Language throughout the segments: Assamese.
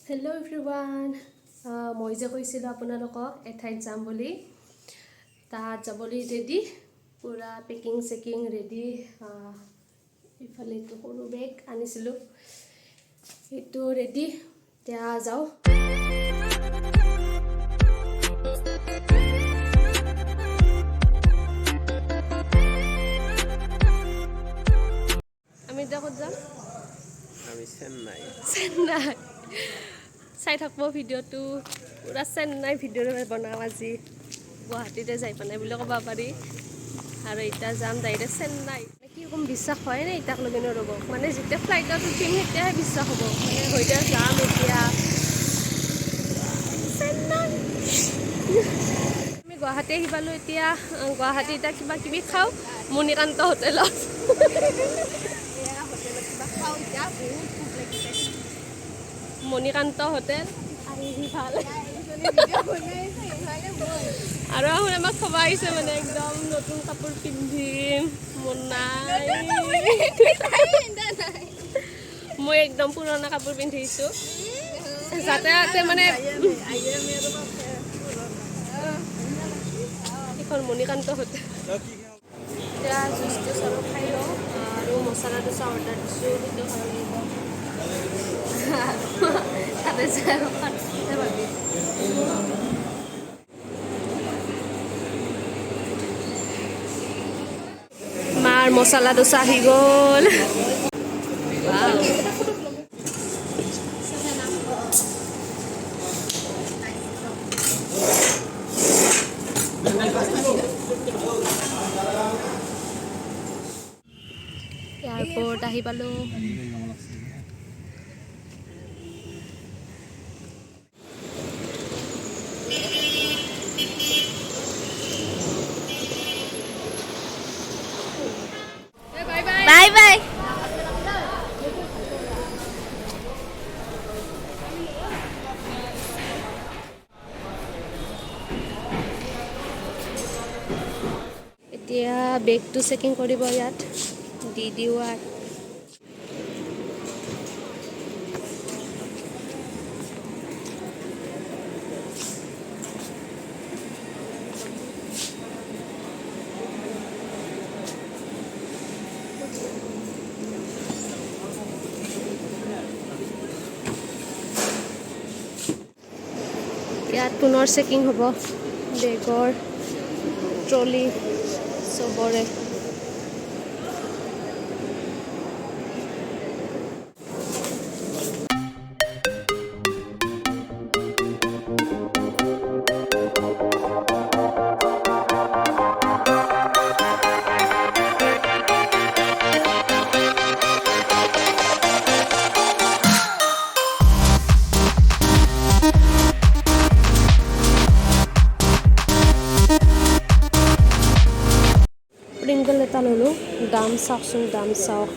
Hello everyone. মই যে কৈছিলোঁ আপোনালোকক এঠাইত যাম বুলি তাত যাবলৈ ৰেডি পুৰা পেকিং চেকিং ৰেডি ইফালে তো সৰু বেগ আনিছিলোঁ সেইটো ৰেডি এতিয়া যাওঁ আমি এতিয়া ক'ত যাম আমি চেন্নাই চাই থাকব ভিডিঅ'টো পুৰা চেন্নাই ভিডিঅ' বনাওঁ আজি গুৱাহাটীতে যাই পোৱা নাই বুলি ক'ব পাৰি আৰু এতিয়া যাম ডাইৰেক্ট চেন্নাই কি ক'ম বিশ্বাস হয় নাই ইতাক লগে ৰ'ব মানে যেতিয়া ফ্লাইটত উঠিম তেতিয়াহে বিশ্বাস হ'ব মানে হয়তো যাম এতিয়া চেন্নাই আমি গুৱাহাটী আহি পালোঁ এতিয়া গুৱাহাটী এতিয়া কিবা কিবি খাওঁ মণিকান্ত হোটেলত মণিকান্ত হোটেল ভাল আৰু এখন আমাক খোৱা আহিছে মানে একদম নতুন কাপোৰ পিন্ধিম মোৰ নাই মই একদম পুৰণা কাপোৰ পিন্ধিছোঁ যাতে যাতে মানে এখন মণিকান্ত হোটেল এতিয়া জুচ টুচ আৰু খাই লওঁ আৰু মছলা ডোচা অৰ্ডাৰ দিছোঁ সেইটো খাব লাগিব তাতে যায় আৰু ভাবি মাৰ মছলা ডোচা আহি গ'ল এয়াৰপৰ্ট আহি পালোঁ বাই বাই এতিয়া বেগটো চেকিং কৰিব ইয়াত দি দিওঁ আৰু ইয়াত পুনৰ চেকিং হ'ব বেগৰ ট্ৰলি চবৰে প্ৰিংগল এটা ল'লোঁ দাম চাওকচোন দাম চাওক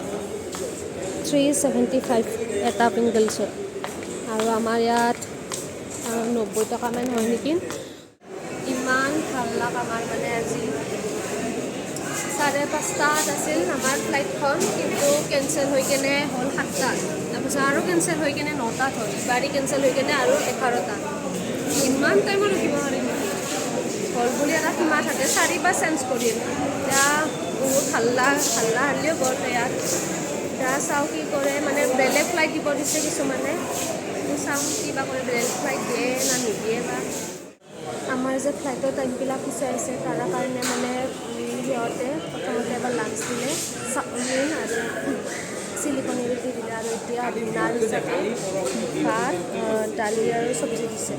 375 এটা প্ৰিংগলছত আৰু আমাৰ ইয়াত 90 টকামান হয় নেকি ইমান ভাল লাগ আমাৰ মানে আজি 5:30 আছিল আমাৰ ফ্লাইটখন কিন্তু কেঞ্চেল হৈ কেনে হ'ল 7টাত তাৰপিছত আৰু কেঞ্চেল হৈ কেনে 9টাত হ'ল গাড়ী কেঞ্চেল হৈ কেনে আৰু 11টাত ইমান টাইমত ৰখিব পাৰিম হ'ল বুলি এটা সীমা থাকে 4বাৰ চেঞ্জ কৰিম এতিয়া বহুত হাল্লা হাল্লিও বৰ ইয়াত এতিয়া চাওঁ কি কৰে মানে বেলেগ ফ্লাইট দিব দিছে কিছুমানে চাওঁ কিবা কৰে বেলেগ ফ্লাইট দিয়ে না নিদিয়ে বা আমাৰ যে ফ্লাইটৰ টাইমবিলাক পিছাই আছে তাৰ কাৰণে মানে সিহঁতে প্ৰথমতে এবাৰ লাঞ্চ দিলে চাওমিন আৰু চিলি পনীৰ দি দিলে আৰু এতিয়া ডিনাৰ হিচাপে ভাত দালি আৰু চব্জি দিছে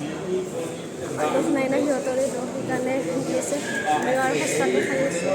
দুখ নাই না সিহঁতৰে দুখ সেইকাৰণে দি আছে আমি আৰু সস্তাকৈ খাই আছোঁ